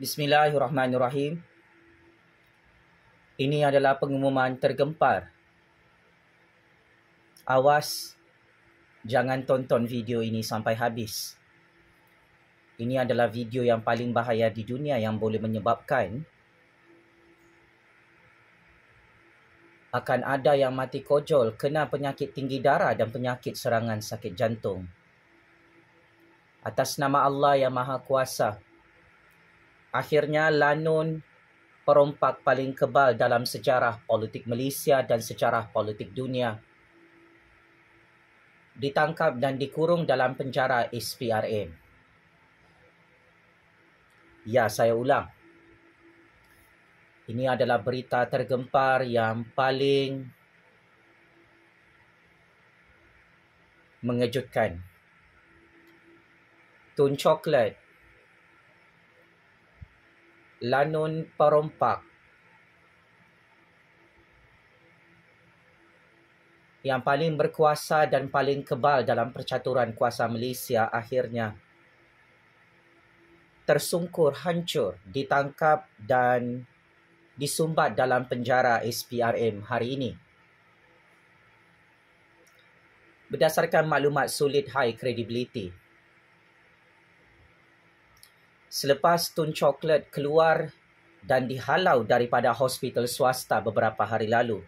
Bismillahirrahmanirrahim. Ini adalah pengumuman tergempar. Awas, jangan tonton video ini sampai habis. Ini adalah video yang paling bahaya di dunia yang boleh menyebabkan akan ada yang mati kojol, kena penyakit tinggi darah dan penyakit serangan sakit jantung. Atas nama Allah yang Maha Kuasa, akhirnya Lanun, perompak paling kebal dalam sejarah politik Malaysia dan sejarah politik dunia, ditangkap dan dikurung dalam penjara SPRM. Ya, saya ulang. Ini adalah berita tergempar yang paling mengejutkan. Tun Chocolate, Lanun perompak yang paling berkuasa dan paling kebal dalam percaturan kuasa Malaysia akhirnya tersungkur, hancur, ditangkap dan disumbat dalam penjara SPRM hari ini. Berdasarkan maklumat sulit high credibility, selepas Tun Chocolate keluar dan dihalau daripada hospital swasta beberapa hari lalu,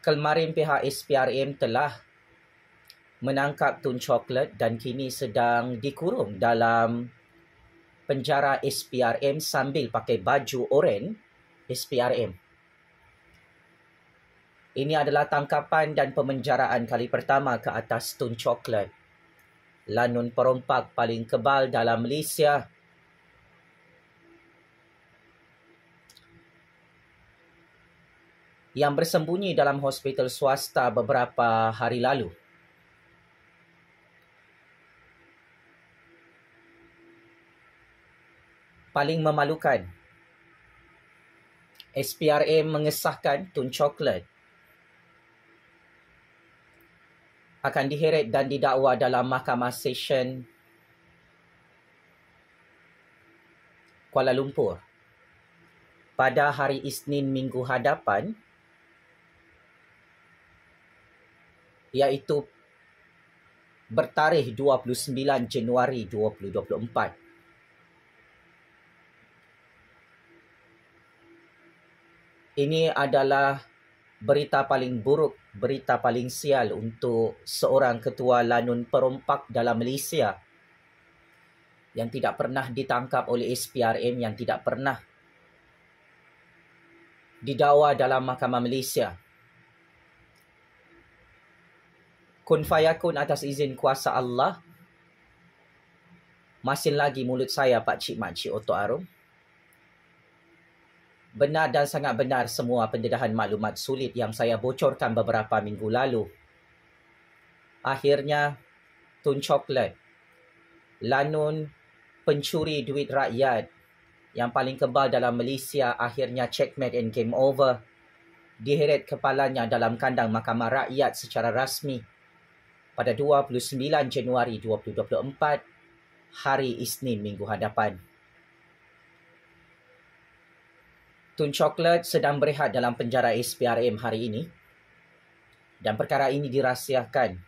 kemarin pihak SPRM telah menangkap Tun Chocolate dan kini sedang dikurung dalam penjara SPRM sambil pakai baju oranye SPRM. Ini adalah tangkapan dan pemenjaraan kali pertama ke atas Tun Chocolate, Lanun perompak paling kebal dalam Malaysia. Yang bersembunyi dalam hospital swasta beberapa hari lalu. Paling memalukan, SPRM mengesahkan Tun Chocolate akan diheret dan didakwa dalam Mahkamah Session Kuala Lumpur pada hari Isnin minggu hadapan, iaitu bertarikh 29 Januari 2024. Ini adalah berita paling buruk, berita paling sial untuk seorang ketua Lanun perompak dalam Malaysia yang tidak pernah ditangkap oleh SPRM, yang tidak pernah didakwa dalam Mahkamah Malaysia. Kun fayakun atas izin kuasa Allah. Masin lagi mulut saya pakcik-makcik otok arum. Benar dan sangat benar semua pendedahan maklumat sulit yang saya bocorkan beberapa minggu lalu. Akhirnya, Tun Chocolate, Lanun pencuri duit rakyat yang paling kebal dalam Malaysia, akhirnya checkmate and game over. Diheret kepalanya dalam kandang Mahkamah Rakyat secara rasmi pada 29 Januari 2024, hari Isnin minggu hadapan. Tun Chocolate sedang berehat dalam penjara SPRM hari ini dan perkara ini dirahsiakan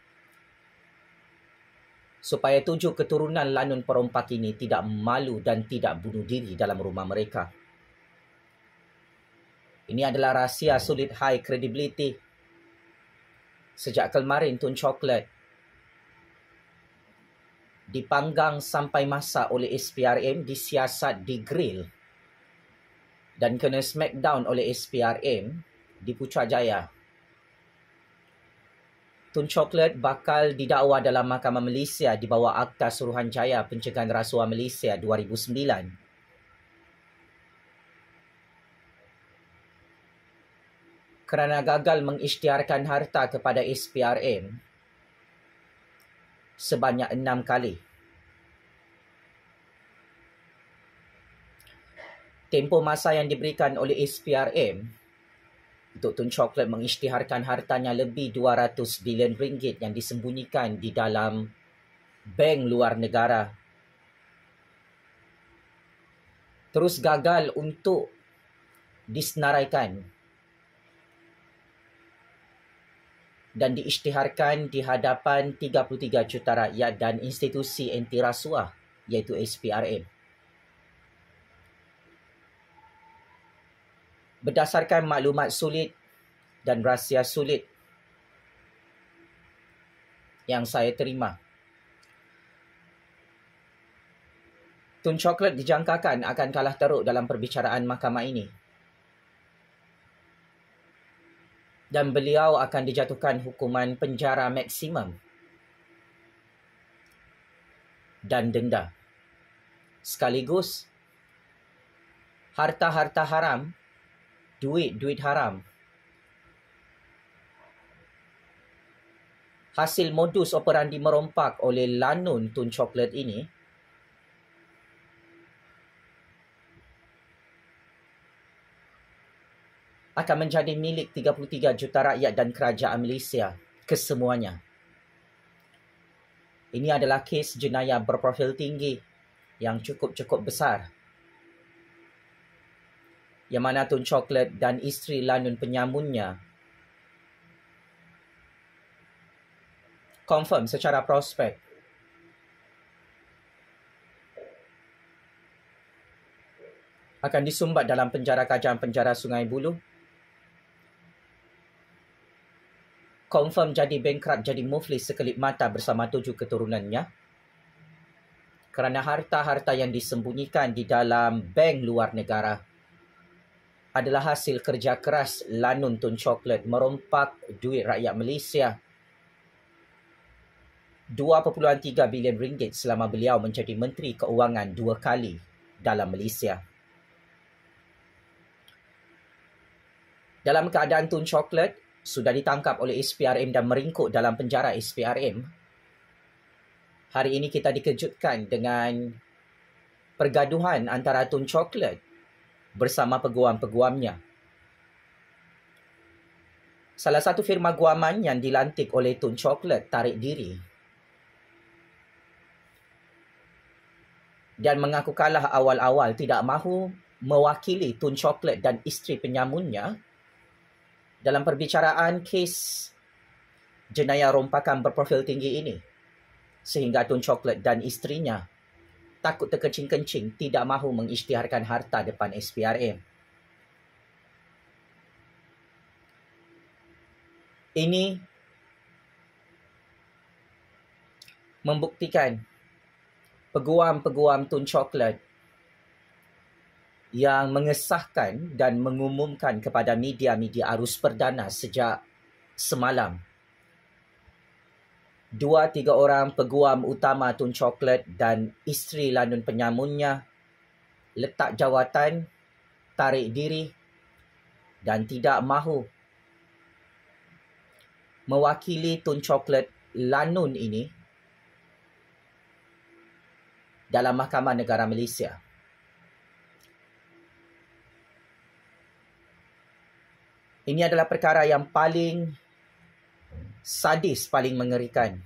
supaya 7 keturunan Lanun perompak ini tidak malu dan tidak bunuh diri dalam rumah mereka. Ini adalah rahsia sulit high credibility. Sejak kemarin Tun Chocolate dipanggang sampai masak oleh SPRM, disiasat, digrill dan kena smackdown oleh SPRM di Putrajaya. Tun Chocolate bakal didakwa dalam Mahkamah Malaysia di bawah Akta Suruhanjaya Pencegahan Rasuah Malaysia 2009 kerana gagal mengisytiharkan harta kepada SPRM sebanyak 6 kali. Tempoh masa yang diberikan oleh SPRM untuk Tun Chocolate mengisytiharkan hartanya lebih 200 bilion ringgit yang disembunyikan di dalam bank luar negara terus gagal untuk disenaraikan dan diisytiharkan di hadapan 33 juta rakyat dan institusi anti rasuah iaitu SPRM. Berdasarkan maklumat sulit dan rahsia sulit yang saya terima, Tun Chocolate dijangkakan akan kalah teruk dalam perbicaraan mahkamah ini. Dan beliau akan dijatuhkan hukuman penjara maksimum dan denda. Sekaligus, harta-harta haram, duit haram, hasil modus operandi merompak oleh lanun Tun Chocolate ini akan menjadi milik 33 juta rakyat dan kerajaan Malaysia kesemuanya. Ini adalah kes jenayah berprofil tinggi yang cukup besar, yang mana Tun Chocolate dan isteri lanun penyamunnya confirm secara prospek akan disumbat dalam penjara Kajang Penjara Sungai Buloh, confirm jadi bankrupt, jadi muflis sekelip mata bersama 7 keturunannya kerana harta-harta yang disembunyikan di dalam bank luar negara adalah hasil kerja keras lanun Tun Chocolate merompak duit rakyat Malaysia 2.3 bilion ringgit selama beliau menjadi Menteri Keuangan 2 kali dalam Malaysia. Dalam keadaan Tun Chocolate sudah ditangkap oleh SPRM dan meringkuk dalam penjara SPRM, hari ini kita dikejutkan dengan pergaduhan antara Tun Chocolate bersama peguam-peguamnya. Salah satu firma guaman yang dilantik oleh Tun Chocolate tarik diri dan mengaku kalah awal-awal, tidak mahu mewakili Tun Chocolate dan isteri penyamunnya dalam perbicaraan kes jenayah rompakan berprofil tinggi ini, sehingga Tun Chocolate dan isterinya takut terkencing-kencing, tidak mahu mengisytiharkan harta depan SPRM. Ini membuktikan peguam-peguam Tun Chocolate yang mengesahkan dan mengumumkan kepada media-media arus perdana sejak semalam 2-3 orang peguam utama Tun Chocolate dan isteri lanun penyamunnya letak jawatan, tarik diri dan tidak mahu mewakili Tun Chocolate lanun ini dalam Mahkamah Negara Malaysia. Ini adalah perkara yang paling sadis, paling mengerikan.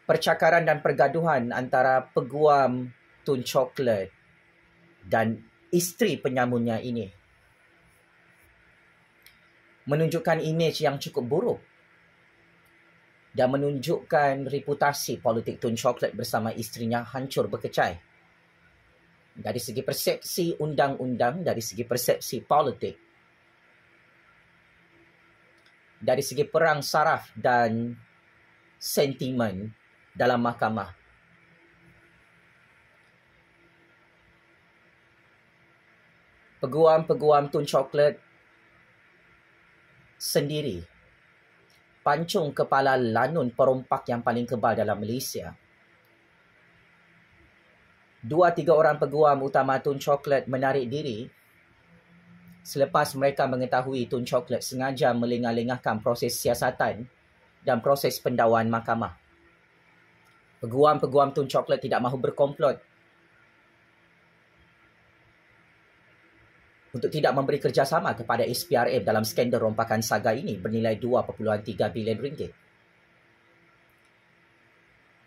Percakaran dan pergaduhan antara peguam Tun Chocolate dan isteri penyamunnya ini menunjukkan imej yang cukup buruk dan menunjukkan reputasi politik Tun Chocolate bersama isterinya hancur berkecai. Dari segi persepsi undang-undang, dari segi persepsi politik, dari segi perang saraf dan sentimen dalam mahkamah. Peguam-peguam Tun Chocolate sendiri pancung kepala lanun perompak yang paling kebal dalam Malaysia. 2-3 orang peguam utama Tun Chocolate menarik diri selepas mereka mengetahui Tun Chocolate sengaja melengah-lengahkan proses siasatan dan proses pendakwaan mahkamah. Peguam-peguam Tun Chocolate tidak mahu berkomplot untuk tidak memberi kerjasama kepada SPRM dalam skandal rompakan saga ini bernilai 2.3 bilion ringgit.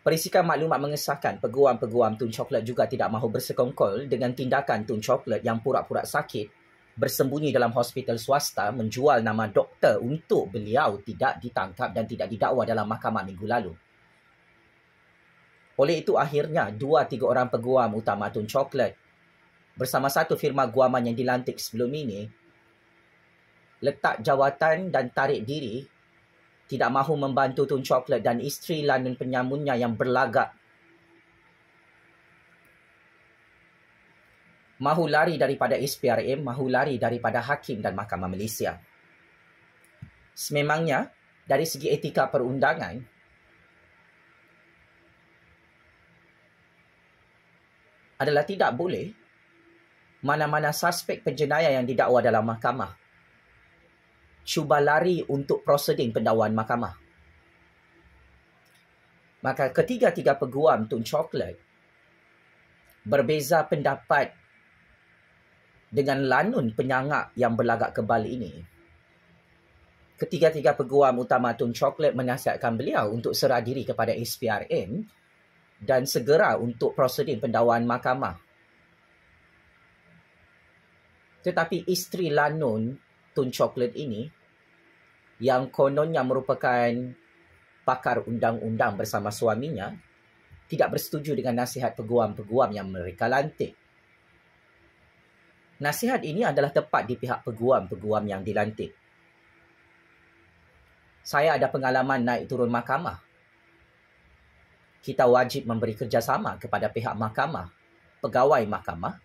Perisikan maklumat mengesahkan peguam-peguam Tun Chocolate juga tidak mahu bersekongkol dengan tindakan Tun Chocolate yang pura-pura sakit, bersembunyi dalam hospital swasta, menjual nama doktor untuk beliau tidak ditangkap dan tidak didakwa dalam mahkamah minggu lalu. Oleh itu akhirnya 2-3 orang peguam utama Tun Chocolate bersama satu firma guaman yang dilantik sebelum ini letak jawatan dan tarik diri, tidak mahu membantu Tun Chocolate dan isteri Lanun penyamunnya yang berlagak. Mahu lari daripada SPRM, mahu lari daripada hakim dan Mahkamah Malaysia. Sememangnya, dari segi etika perundangan, adalah tidak boleh mana-mana suspek penjenayah yang didakwa dalam mahkamah cuba lari untuk proseding pendakwaan mahkamah. Maka ketiga-tiga peguam Tun Chocolate berbeza pendapat dengan Lanun penyangak yang berlagak kebal ini. Ketiga-tiga peguam utama Tun Chocolate menasihatkan beliau untuk serah diri kepada SPRM dan segera untuk proseding pendakwaan mahkamah. Tetapi isteri Lanun Tun Chocolate ini, yang kononnya merupakan pakar undang-undang bersama suaminya, tidak bersetuju dengan nasihat peguam-peguam yang mereka lantik. Nasihat ini adalah tepat di pihak peguam-peguam yang dilantik. Saya ada pengalaman naik turun mahkamah. Kita wajib memberi kerjasama kepada pihak mahkamah, pegawai mahkamah.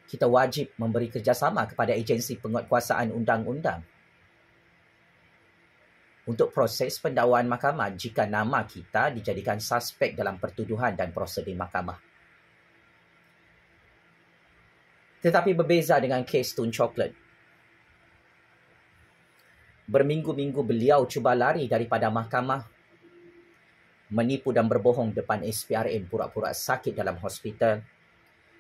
Kita wajib memberi kerjasama kepada agensi penguatkuasaan undang-undang untuk proses pendakwaan mahkamah jika nama kita dijadikan suspek dalam pertuduhan dan prosedur mahkamah. Tetapi berbeza dengan kes Tun Chocolate. Berminggu-minggu beliau cuba lari daripada mahkamah, menipu dan berbohong depan SPRM, pura-pura sakit dalam hospital.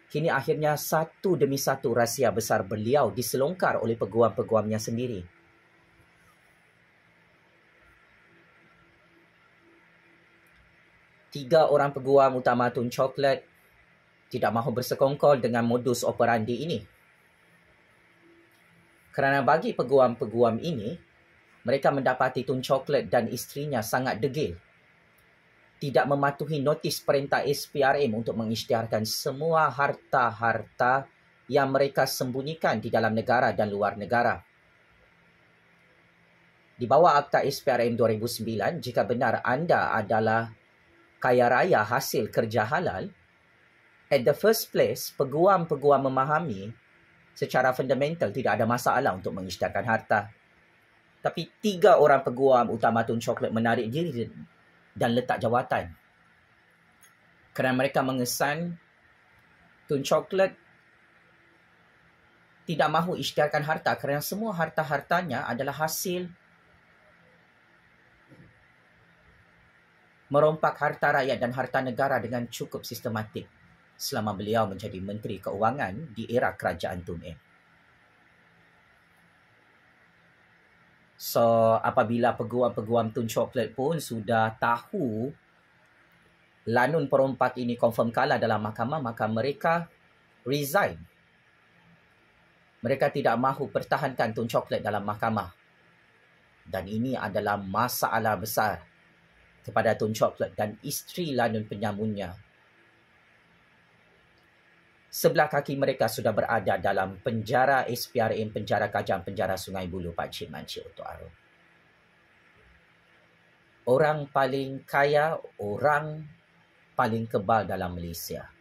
Kini akhirnya satu demi satu rahsia besar beliau diselongkar oleh peguam-peguamnya sendiri. Tiga orang peguam utama Tun Chocolate tidak mahu bersekongkol dengan modus operandi ini. Kerana bagi peguam-peguam ini, mereka mendapati Tun Chocolate dan isterinya sangat degil, tidak mematuhi notis perintah SPRM untuk mengisytiharkan semua harta-harta yang mereka sembunyikan di dalam negara dan luar negara. Di bawah Akta SPRM 2009, jika benar anda adalah kaya raya hasil kerja halal, at the first place, peguam-peguam memahami secara fundamental tidak ada masalah untuk mengisytiharkan harta. Tapi 3 orang peguam utama Tun Chocolate menarik diri dan letak jawatan. Kerana mereka mengesan Tun Chocolate tidak mahu isytiharkan harta kerana semua harta-hartanya adalah hasil merompak harta rakyat dan harta negara dengan cukup sistematik selama beliau menjadi Menteri Keuangan di era kerajaan Tun Eng. So, apabila peguam-peguam Tun Chocolate pun sudah tahu Lanun perompak ini confirm kalah dalam mahkamah, maka mereka resign. Mereka tidak mahu pertahankan Tun Chocolate dalam mahkamah. Dan ini adalah masalah besar kepada Tun Chocolate dan isteri Lanun penyamunnya. Sebelah kaki mereka sudah berada dalam penjara SPRM, penjara Kajang, penjara Sungai Buloh, Pakcik Mancik Oto Arum. Orang paling kaya, orang paling kebal dalam Malaysia.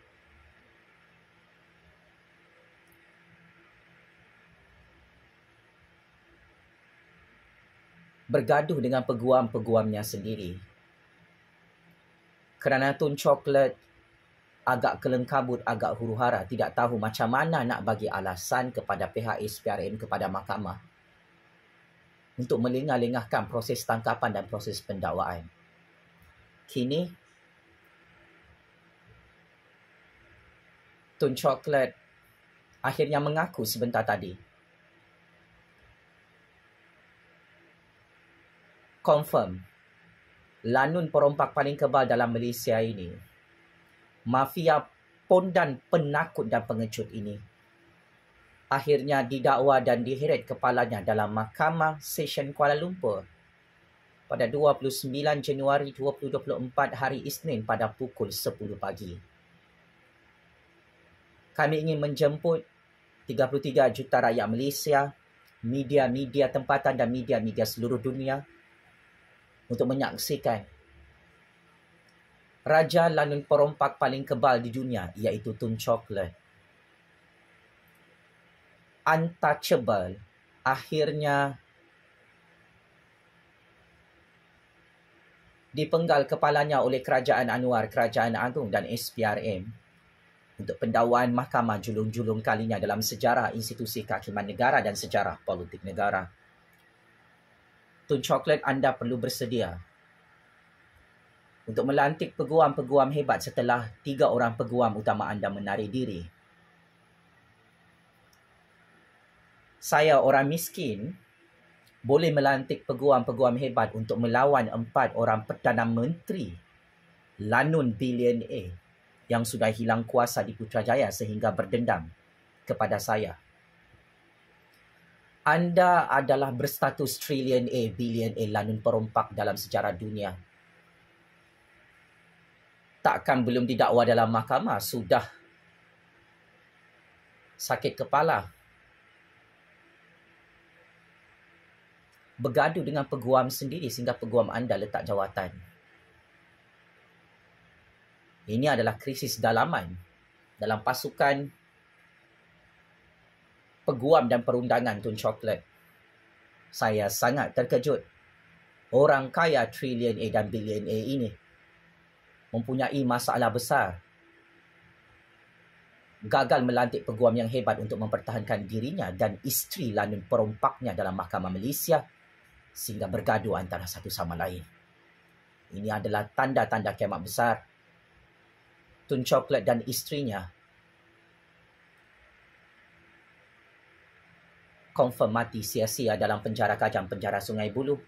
Bergaduh dengan peguam-peguamnya sendiri. Kerana Tun Chocolate agak kelengkabut, agak huru-hara, tidak tahu macam mana nak bagi alasan kepada pihak SPRM, kepada mahkamah untuk melengah-lengahkan proses tangkapan dan proses pendakwaan. Kini, Tun Chocolate akhirnya mengaku sebentar tadi. Confirm, lanun perompak paling kebal dalam Malaysia ini, mafia pondan penakut dan pengecut ini, akhirnya didakwa dan diheret kepalanya dalam Mahkamah Session Kuala Lumpur pada 29 Januari 2024 hari Isnin pada pukul 10 pagi. Kami ingin menjemput 33 juta rakyat Malaysia, media-media tempatan dan media-media seluruh dunia untuk menyaksikan raja lanun perompak paling kebal di dunia, iaitu Tun Chocolate, untouchable, akhirnya dipenggal kepalanya oleh Kerajaan Anwar, Kerajaan Agong dan SPRM untuk pendakwaan mahkamah julung-julung kalinya dalam sejarah institusi kehakiman negara dan sejarah politik negara. Tun Chocolate, anda perlu bersedia untuk melantik peguam-peguam hebat setelah 3 orang peguam utama anda menarik diri. Saya, orang miskin, boleh melantik peguam-peguam hebat untuk melawan 4 orang Perdana Menteri lanun bilioner yang sudah hilang kuasa di Putrajaya sehingga berdendam kepada saya. Anda adalah berstatus triliuner, bilioner lanun perompak dalam sejarah dunia. Takkan belum didakwa dalam mahkamah sudah sakit kepala bergaduh dengan peguam sendiri sehingga peguam anda letak jawatan. Ini adalah krisis dalaman dalam pasukan peguam dan perundangan Tun Chocolate. Saya sangat terkejut. Orang kaya triliuner dan bilioner ini mempunyai masalah besar. Gagal melantik peguam yang hebat untuk mempertahankan dirinya dan isteri lanun perompaknya dalam Mahkamah Malaysia sehingga bergaduh antara satu sama lain. Ini adalah tanda-tanda kiamat besar. Tun Chocolate dan isterinya confirm mati sia-sia dalam penjara Kajang, penjara Sungai Buloh.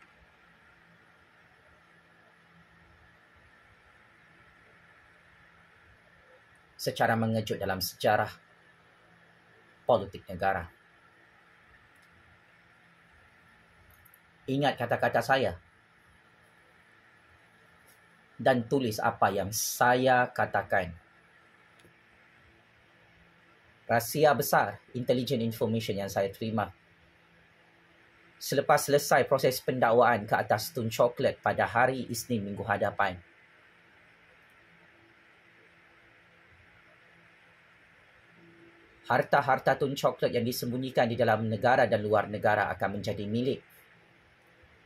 Secara mengejut dalam sejarah politik negara. Ingat kata-kata saya dan tulis apa yang saya katakan. Rahsia besar intelligent information yang saya terima selepas selesai proses pendakwaan ke atas Tun Chocolate pada hari Isnin minggu hadapan. Harta-harta Tun Chocolate yang disembunyikan di dalam negara dan luar negara akan menjadi milik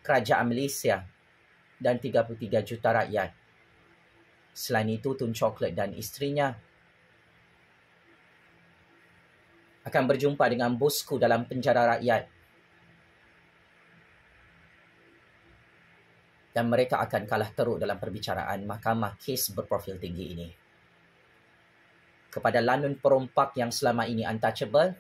Kerajaan Malaysia dan 33 juta rakyat. Selain itu, Tun Chocolate dan isterinya akan berjumpa dengan bosku dalam penjara rakyat. Dan mereka akan kalah teruk dalam perbicaraan mahkamah kes berprofil tinggi ini. Kepada lanun perompak yang selama ini untouchable,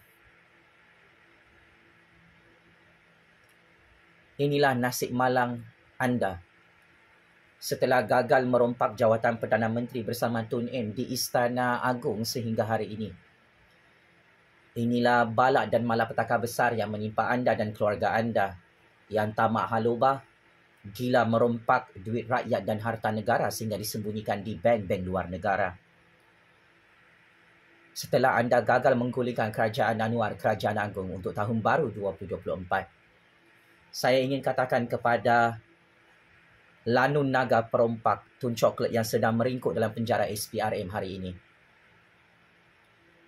inilah nasib malang anda setelah gagal merompak jawatan Perdana Menteri bersama Tun M di Istana Agong sehingga hari ini. Inilah balak dan malapetaka besar yang menimpa anda dan keluarga anda yang tamak halubah, gila merompak duit rakyat dan harta negara sehingga disembunyikan di bank-bank luar negara. Setelah anda gagal menggulingkan Kerajaan Anwar, Kerajaan Agong untuk tahun baru 2024, saya ingin katakan kepada lanun naga perompak Tun Chocolate yang sedang meringkuk dalam penjara SPRM hari ini.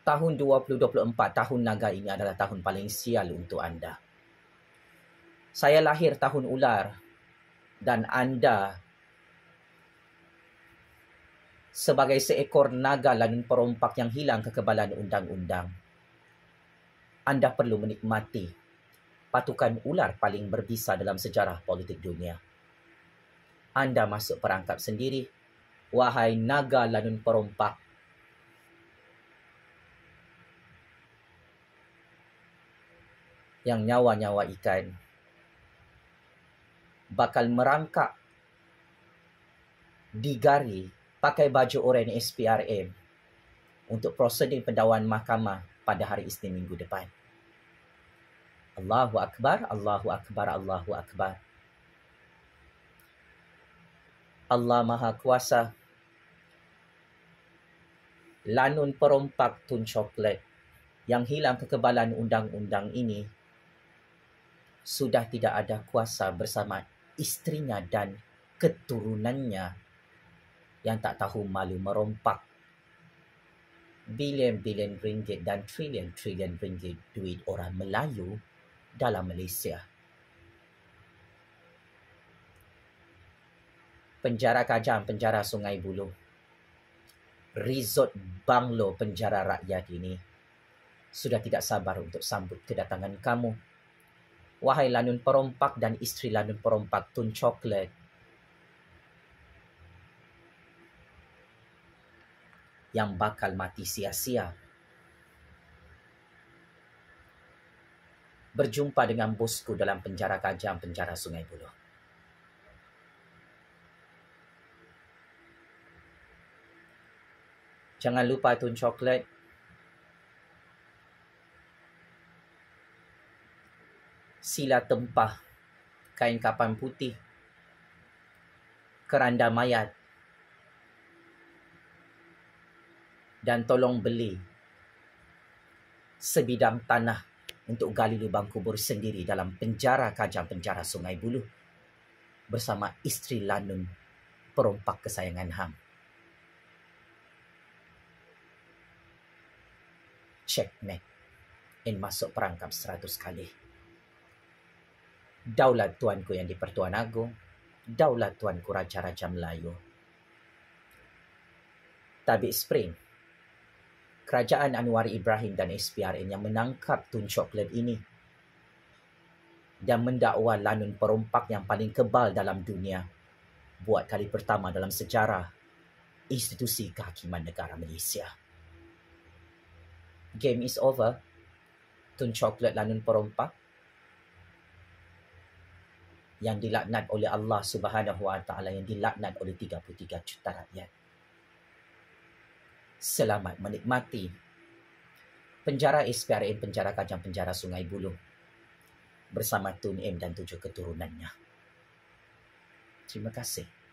Tahun 2024, tahun naga ini adalah tahun paling sial untuk anda. Saya lahir tahun ular dan anda sebagai seekor naga lanun perompak yang hilang kekebalan undang-undang. Anda perlu menikmati patukan ular paling berbisa dalam sejarah politik dunia. Anda masuk perangkap sendiri, wahai naga lanun perompak. Yang nyawa-nyawa ikan bakal merangkak digari pakai baju oranye SPRM untuk prosedur pendakwaan mahkamah pada hari Isnin minggu depan. Allahu Akbar, Allahu Akbar, Allahu Akbar. Allah Maha Kuasa. Lanun perompak Tun Coklat yang hilang kekebalan undang-undang ini sudah tidak ada kuasa bersama isterinya dan keturunannya yang tak tahu malu merompak bilion-bilion ringgit dan trilion-trilion ringgit duit orang Melayu dalam Malaysia. Penjara Kajang, penjara Sungai Buloh, resort banglo penjara rakyat ini sudah tidak sabar untuk sambut kedatangan kamu. Wahai lanun perompak dan isteri lanun perompak Tun Coklat, yang bakal mati sia-sia. Berjumpa dengan bosku dalam penjara Kajang, penjara Sungai Buloh. Jangan lupa Tun Coklat, sila tempah kain kapan putih, keranda mayat, dan tolong beli sebidang tanah untuk gali lubang kubur sendiri dalam penjara Kajang, penjara Sungai Buloh bersama isteri lanun perompak kesayangan hang. Checkmate and masuk perangkap 100 kali. Daulat Tuanku yang di-Pertuan Agong, daulat Tuanku Raja-Raja Melayu. Tabik Spring, Kerajaan Anwar Ibrahim dan SPRM yang menangkap Tun Coklat ini dan mendakwa lanun perompak yang paling kebal dalam dunia buat kali pertama dalam sejarah institusi kehakiman negara Malaysia. Game is over. Tun Coklat lanun perompak yang dilaknat oleh Allah Subhanahu Wa Taala, yang dilaknat oleh 33 juta rakyat. Selamat menikmati penjara SPRM, penjara Kajang, penjara Sungai Buloh bersama Tun M dan 7 keturunannya. Terima kasih.